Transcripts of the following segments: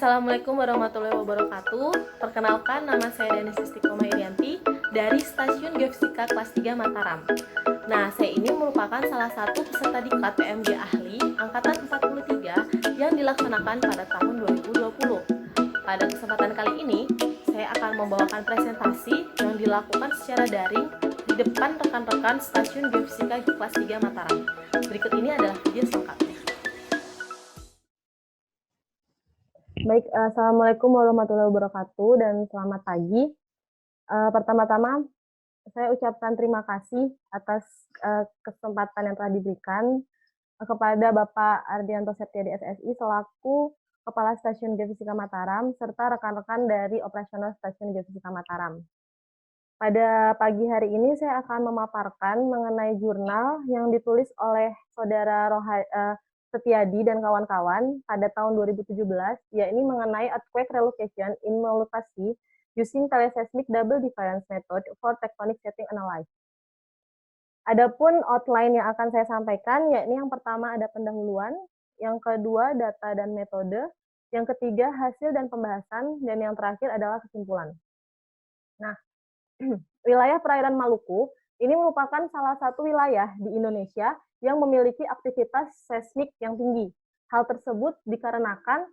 Assalamualaikum warahmatullahi wabarakatuh. Perkenalkan, nama saya Dani Sustikoma Irianti dari Stasiun Geofisika kelas 3 Mataram. Nah, saya ini merupakan salah satu peserta diklat PMG Ahli Angkatan 43 yang dilaksanakan pada tahun 2020. Pada kesempatan kali ini, saya akan membawakan presentasi yang dilakukan secara daring di depan rekan-rekan Stasiun Geofisika kelas 3 Mataram. Berikut ini adalah video selengkapnya. Baik, Assalamualaikum warahmatullahi wabarakatuh dan selamat pagi. Pertama-tama, saya ucapkan terima kasih atas kesempatan yang telah diberikan kepada Bapak Ardianto Septiadi SSI selaku Kepala Stasiun Geofisika Mataram serta rekan-rekan dari operasional Stasiun Geofisika Mataram. Pada pagi hari ini saya akan memaparkan mengenai jurnal yang ditulis oleh Saudara Setiadi dan kawan-kawan pada tahun 2017, yakni mengenai earthquake relocation in Molucasi using teleseismic double difference method for tectonic setting analysis. Adapun outline yang akan saya sampaikan, yakni yang pertama ada pendahuluan, yang kedua data dan metode, yang ketiga hasil dan pembahasan, dan yang terakhir adalah kesimpulan. Nah, wilayah perairan Maluku ini merupakan salah satu wilayah di Indonesia yang memiliki aktivitas seismik yang tinggi. Hal tersebut dikarenakan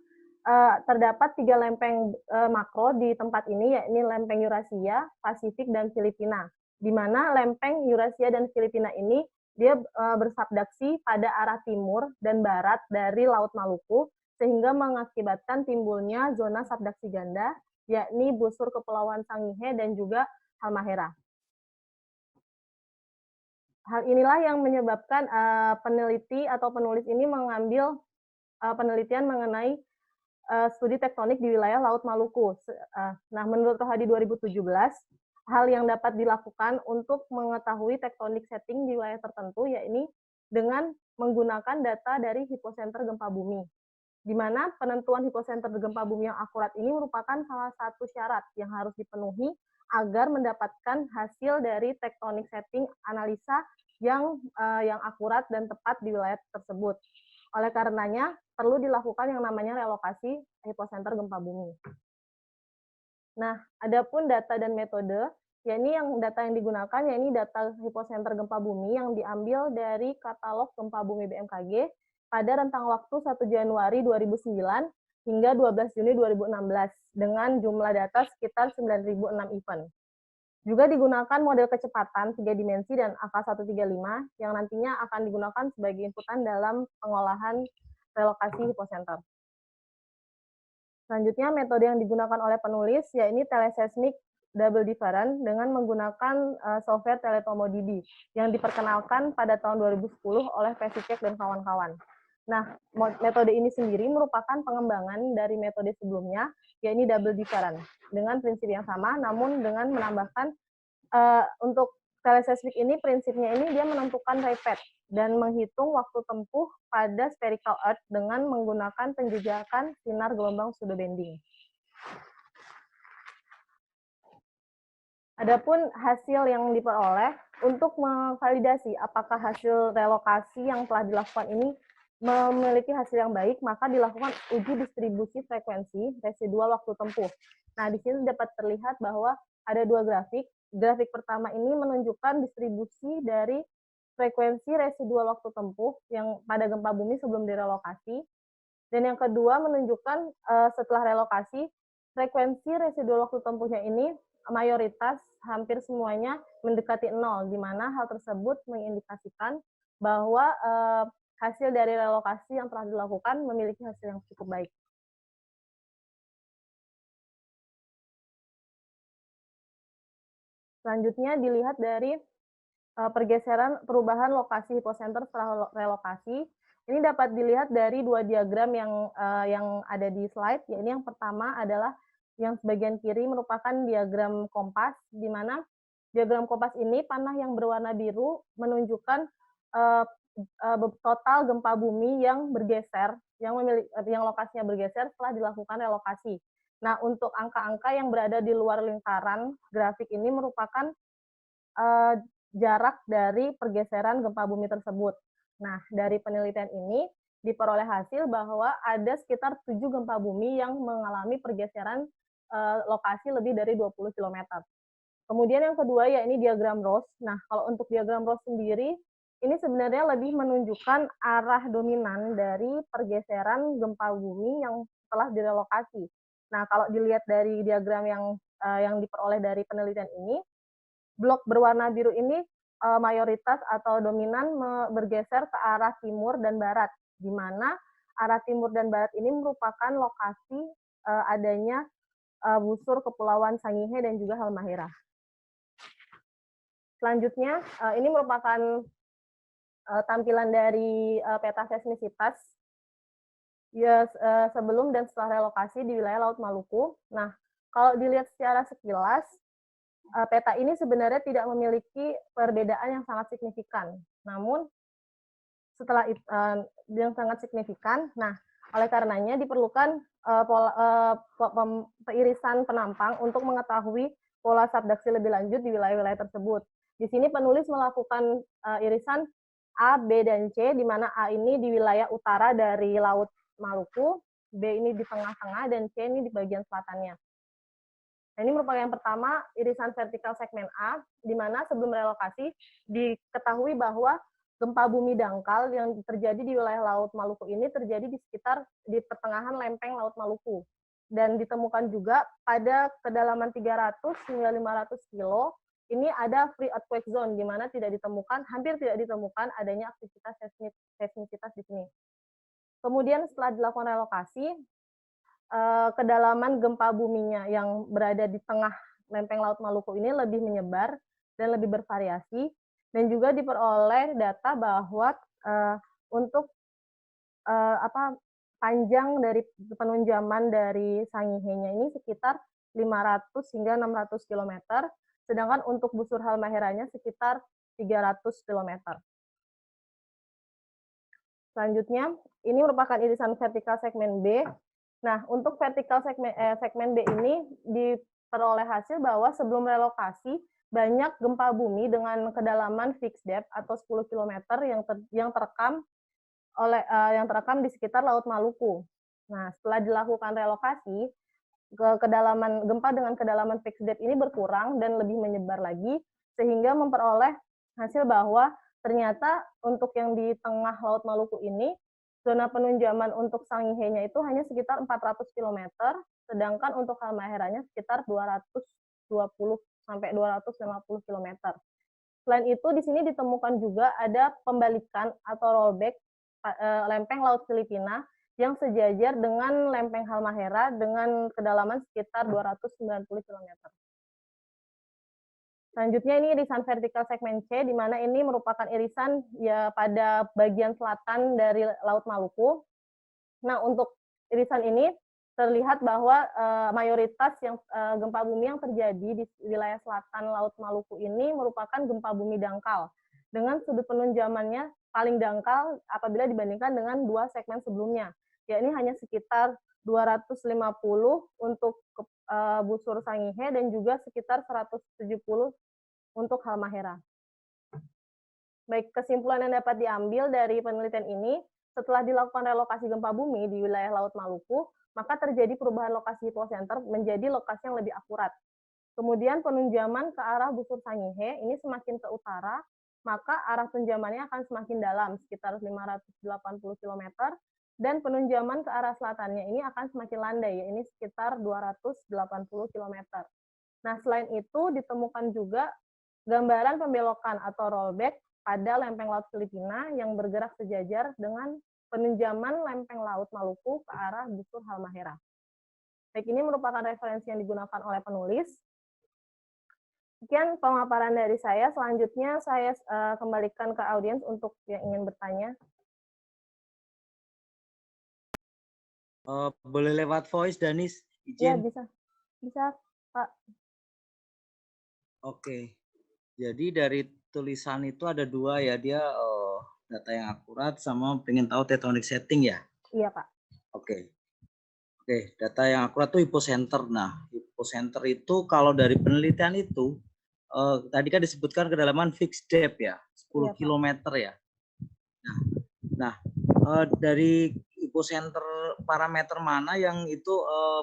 terdapat 3 lempeng makro di tempat ini, yakni lempeng Eurasia, Pasifik, dan Filipina. Di mana lempeng Eurasia dan Filipina ini dia bersubduksi pada arah timur dan barat dari Laut Maluku, sehingga mengakibatkan timbulnya zona subduksi ganda, yakni busur Kepulauan Sangihe dan juga Halmahera. Hal inilah yang menyebabkan peneliti atau penulis ini mengambil penelitian mengenai studi tektonik di wilayah Laut Maluku. Nah, menurut Rohadi 2017, hal yang dapat dilakukan untuk mengetahui tektonik setting di wilayah tertentu yakni dengan menggunakan data dari hipocenter gempa bumi, di mana penentuan hipocenter gempa bumi yang akurat ini merupakan salah satu syarat yang harus dipenuhi agar mendapatkan hasil dari tektonik setting analisa yang akurat dan tepat di wilayah tersebut. Oleh karenanya, perlu dilakukan yang namanya relokasi hipocenter gempa bumi. Nah, adapun data dan metode, yakni yang data yang digunakan, yakni data hipocenter gempa bumi yang diambil dari katalog gempa bumi BMKG pada rentang waktu 1 Januari 2009 hingga 12 Juni 2016 dengan jumlah data sekitar 9.006 event. Juga digunakan model kecepatan 3 dimensi dan AK135 yang nantinya akan digunakan sebagai inputan dalam pengolahan relokasi hipocenter. Selanjutnya, metode yang digunakan oleh penulis yakni teleseismic double difference dengan menggunakan software TeleTomoDB yang diperkenalkan pada tahun 2010 oleh Pesicek dan kawan-kawan. Nah, metode ini sendiri merupakan pengembangan dari metode sebelumnya, yakni double difference, dengan prinsip yang sama, namun dengan menambahkan untuk teleseismic ini, prinsipnya ini dia menentukan repet dan menghitung waktu tempuh pada spherical earth dengan menggunakan penjejakan sinar gelombang pseudobanding. Adapun hasil yang diperoleh untuk memvalidasi apakah hasil relokasi yang telah dilakukan ini memiliki hasil yang baik, maka dilakukan uji distribusi frekuensi residual waktu tempuh. Nah, di sini dapat terlihat bahwa ada 2 grafik. Grafik pertama ini menunjukkan distribusi dari frekuensi residual waktu tempuh yang pada gempa bumi sebelum direlokasi. Dan yang kedua menunjukkan setelah relokasi, frekuensi residual waktu tempuhnya ini mayoritas hampir semuanya mendekati 0, di mana hal tersebut mengindikasikan bahwa hasil dari relokasi yang telah dilakukan memiliki hasil yang cukup baik. Selanjutnya dilihat dari pergeseran perubahan lokasi hipocenter setelah relokasi. Ini dapat dilihat dari 2 diagram yang ada di slide. Yakni yang pertama adalah yang sebagian kiri merupakan diagram kompas, di mana diagram kompas ini panah yang berwarna biru menunjukkan total gempa bumi yang bergeser, yang lokasinya bergeser setelah dilakukan relokasi. Nah, untuk angka-angka yang berada di luar lingkaran grafik ini merupakan jarak dari pergeseran gempa bumi tersebut. Nah, dari penelitian ini diperoleh hasil bahwa ada sekitar 7 gempa bumi yang mengalami pergeseran lokasi lebih dari 20 km. Kemudian yang kedua ya ini diagram Ross. Nah, kalau untuk diagram Ross sendiri, ini sebenarnya lebih menunjukkan arah dominan dari pergeseran gempa bumi yang telah direlokasi. Nah, kalau dilihat dari diagram yang diperoleh dari penelitian ini, blok berwarna biru ini mayoritas atau dominan bergeser ke arah timur dan barat, di mana arah timur dan barat ini merupakan lokasi adanya busur Kepulauan Sangihe dan juga Halmahera. Selanjutnya, ini merupakan tampilan dari peta seismisitas ya sebelum dan setelah relokasi di wilayah Laut Maluku. Nah, kalau dilihat secara sekilas, peta ini sebenarnya tidak memiliki perbedaan yang sangat signifikan. Namun, setelah yang sangat signifikan, nah oleh karenanya diperlukan peirisan penampang untuk mengetahui pola subduksi lebih lanjut di wilayah-wilayah tersebut. Di sini penulis melakukan irisan A, B, dan C, di mana A ini di wilayah utara dari Laut Maluku, B ini di tengah-tengah, dan C ini di bagian selatannya. Nah, ini merupakan yang pertama, irisan vertikal segmen A, di mana sebelum relokasi diketahui bahwa gempa bumi dangkal yang terjadi di wilayah Laut Maluku ini terjadi di sekitar di pertengahan lempeng Laut Maluku. Dan ditemukan juga pada kedalaman 300 hingga 500 kilo, ini ada free earthquake zone, di mana hampir tidak ditemukan adanya aktivitas seismisitas di sini. Kemudian setelah dilakukan relokasi, kedalaman gempa buminya yang berada di tengah lempeng Laut Maluku ini lebih menyebar dan lebih bervariasi, dan juga diperoleh data bahwa untuk panjang dari penunjaman dari Sangihenya ini sekitar 500 hingga 600 km, sedangkan untuk busur Halmaheranya sekitar 300 km. Selanjutnya, ini merupakan irisan vertikal segmen B. Nah, untuk vertikal segmen B ini diperoleh hasil bahwa sebelum relokasi, banyak gempa bumi dengan kedalaman fixed depth atau 10 km yang terekam di sekitar Laut Maluku. Nah, setelah dilakukan relokasi, kedalaman gempa dengan kedalaman fixed depth ini berkurang dan lebih menyebar lagi, sehingga memperoleh hasil bahwa ternyata untuk yang di tengah Laut Maluku ini, zona penunjaman untuk Sangihenya itu hanya sekitar 400 km, sedangkan untuk Halmaheranya sekitar 220 sampai 250 km. Selain itu, di sini ditemukan juga ada pembalikan atau rollback lempeng Laut Filipina yang sejajar dengan lempeng Halmahera dengan kedalaman sekitar 290 km. Selanjutnya ini irisan vertikal segmen C, di mana ini merupakan irisan ya pada bagian selatan dari Laut Maluku. Nah, untuk irisan ini terlihat bahwa mayoritas gempa bumi yang terjadi di wilayah selatan Laut Maluku ini merupakan gempa bumi dangkal, dengan sudut penunjamannya paling dangkal apabila dibandingkan dengan dua segmen sebelumnya, yakni hanya sekitar 250 untuk busur Sangihe dan juga sekitar 170 untuk Halmahera. Baik, kesimpulan yang dapat diambil dari penelitian ini, setelah dilakukan relokasi gempa bumi di wilayah Laut Maluku, maka terjadi perubahan lokasi hipocenter menjadi lokasi yang lebih akurat. Kemudian penunjaman ke arah busur Sangihe ini semakin ke utara, maka arah penunjamannya akan semakin dalam, sekitar 580 km, dan penunjaman ke arah selatannya ini akan semakin landai, ini sekitar 280 km. Nah, selain itu ditemukan juga gambaran pembelokan atau rollback pada lempeng Laut Filipina yang bergerak sejajar dengan penunjaman lempeng Laut Maluku ke arah busur Halmahera. Baik, ini merupakan referensi yang digunakan oleh penulis. Sekian pemaparan dari saya. Selanjutnya saya kembalikan ke audiens untuk yang ingin bertanya. Boleh lewat voice, Danis? Ya, Izin? bisa, Pak. Oke. Jadi dari tulisan itu ada dua ya, dia data yang akurat sama pengen tahu tectonic setting ya? Iya, Pak. Oke, data yang akurat itu hipocenter. Nah, hipocenter itu kalau dari penelitian itu, tadi kan disebutkan kedalaman fixed depth ya, 10 Iya, km ya. Nah, dari hipocenter parameter mana yang itu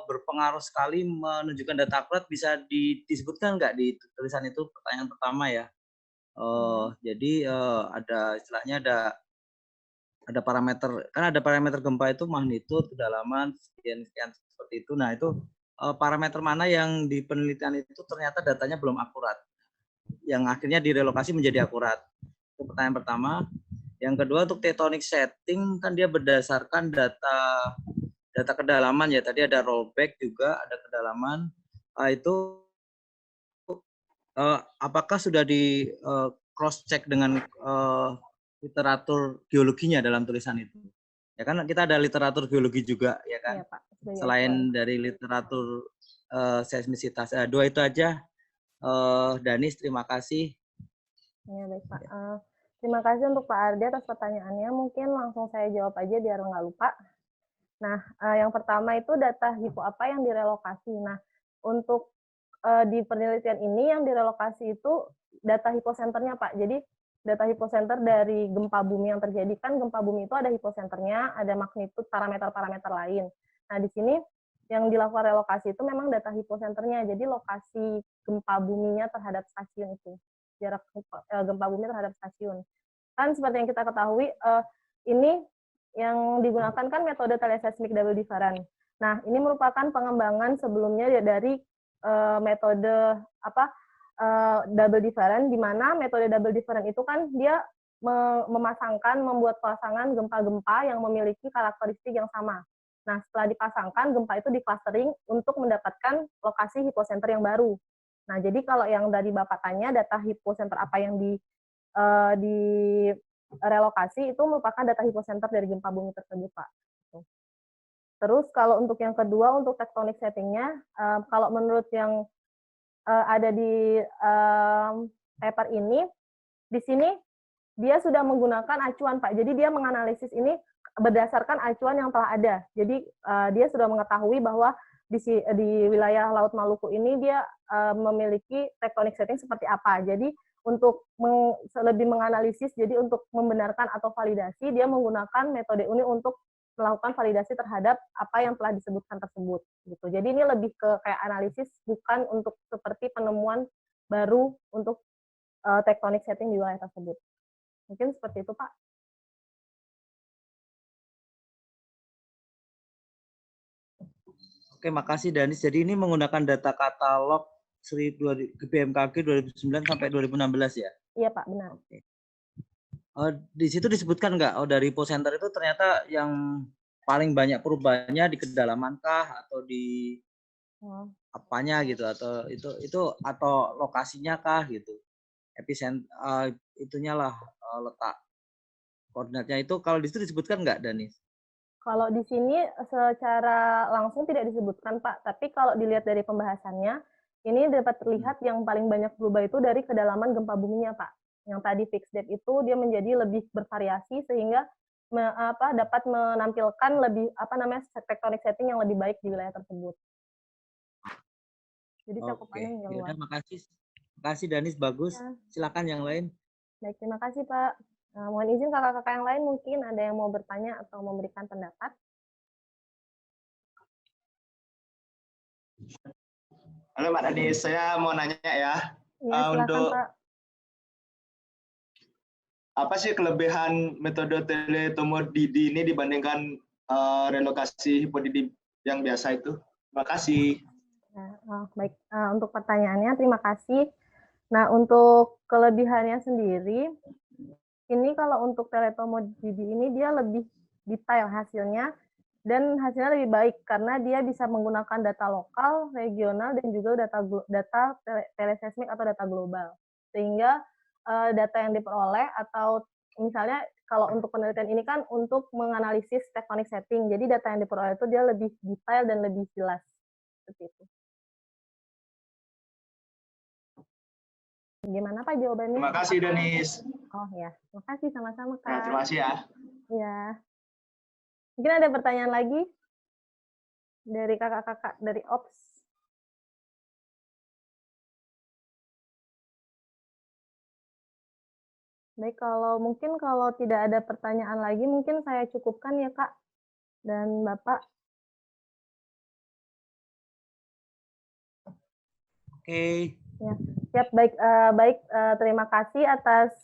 berpengaruh sekali menunjukkan data akurat, bisa disebutkan nggak di tulisan itu, pertanyaan pertama ya. Jadi ada istilahnya ada parameter, kan ada parameter gempa itu magnitudo, kedalaman, sekian sekian seperti itu. Nah itu parameter mana yang di penelitian itu ternyata datanya belum akurat, yang akhirnya direlokasi menjadi akurat. Itu pertanyaan pertama. Yang kedua untuk tectonic setting kan dia berdasarkan data kedalaman ya. Tadi ada rollback juga, ada kedalaman. Itu apakah sudah di cross check dengan literatur geologinya dalam tulisan itu? Ya kan kita ada literatur geologi juga ya kan. Iya, Pak. Selain dari literatur seismisitas. Dua itu aja. Danis, terima kasih. Ya, baik, Pak. Terima kasih untuk Pak Ardi atas pertanyaannya. Mungkin langsung saya jawab aja biar nggak lupa. Nah, yang pertama itu data hipo apa yang direlokasi. Nah, untuk di penelitian ini yang direlokasi itu data hiposenternya, Pak. Jadi data hipocenter dari gempa bumi yang terjadi, kan gempa bumi itu ada hiposenternya, ada magnitudo, parameter-parameter lain. Nah, di sini yang dilakukan relokasi itu memang data hiposenternya, jadi lokasi gempa buminya terhadap stasiun itu, jarak gempa bumi terhadap stasiun. Kan seperti yang kita ketahui, ini yang digunakan kan metode teleseismik double different. Nah, ini merupakan pengembangan sebelumnya dari metode double different, di mana metode double different itu kan dia membuat pasangan gempa-gempa yang memiliki karakteristik yang sama. Nah, setelah dipasangkan, gempa itu di-clustering untuk mendapatkan lokasi hipocenter yang baru. Nah, jadi kalau yang dari Bapak tanya, data hipocenter apa yang di relokasi itu merupakan data hipocenter dari gempa bumi tersebut, Pak. Terus kalau untuk yang kedua, untuk tectonic settingnya, kalau menurut yang ada di paper ini, di sini dia sudah menggunakan acuan, Pak. Jadi dia menganalisis ini berdasarkan acuan yang telah ada. Jadi dia sudah mengetahui bahwa di wilayah Laut Maluku ini dia memiliki tectonic setting seperti apa. Jadi untuk lebih menganalisis, jadi untuk membenarkan atau validasi, dia menggunakan metode ini untuk melakukan validasi terhadap apa yang telah disebutkan tersebut. Gitu. Jadi ini lebih ke kayak analisis, bukan untuk seperti penemuan baru untuk tectonic setting di wilayah tersebut. Mungkin seperti itu, Pak. Oke, makasih Danis. Jadi ini menggunakan data katalog BMKG 2009 sampai 2016 ya? Iya, Pak, benar. Oke. Di situ disebutkan nggak, dari hipocenter itu ternyata yang paling banyak perubahannya di kedalaman kah, atau di apanya gitu, atau itu atau lokasinya kah gitu? Epicenter itunya lah, letak koordinatnya itu kalau di situ disebutkan nggak, Danis? Kalau di sini secara langsung tidak disebutkan, Pak. Tapi kalau dilihat dari pembahasannya, ini dapat terlihat yang paling banyak berubah itu dari kedalaman gempa buminya, Pak. Yang tadi fixed depth itu dia menjadi lebih bervariasi sehingga dapat menampilkan lebih tectonic setting yang lebih baik di wilayah tersebut. Jadi cakupannya hingga luas. Makasih. Makasih Danis, bagus. Ya. Silakan yang lain. Baik, terima kasih Pak. Mohon izin kakak-kakak yang lain mungkin ada yang mau bertanya atau memberikan pendapat. Halo Mbak Danis, saya mau nanya ya. Ya, silakan untuk Pak. Apa sih kelebihan metode teletomodidi ini dibandingkan relokasi hipodidi yang biasa itu? Terima kasih. Baik, untuk pertanyaannya terima kasih. Nah, untuk kelebihannya sendiri, ini kalau untuk teletomodidi ini dia lebih detail hasilnya, dan hasilnya lebih baik karena dia bisa menggunakan data lokal, regional, dan juga data teleseismik atau data global. Sehingga data yang diperoleh, atau misalnya kalau untuk penelitian ini kan untuk menganalisis tectonic setting, jadi data yang diperoleh itu dia lebih detail dan lebih jelas. Seperti itu. Gimana Pak jawabannya? Terima kasih Danis. Oh ya, terima kasih sama-sama Kak. Ya, terima kasih ya. Ya. Mungkin ada pertanyaan lagi dari kakak-kakak dari OPS. Baik, kalau tidak ada pertanyaan lagi, mungkin saya cukupkan ya Kak dan Bapak. Oke. Ya, siap. Baik, terima kasih atas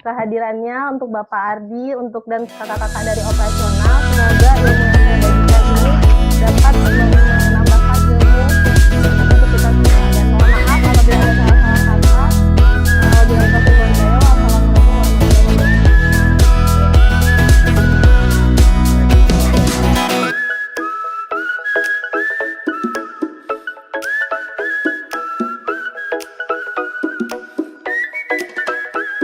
kehadirannya untuk Bapak Ardi, dan kakak-kakak dari operasional. Semoga ilmu yang saya bagi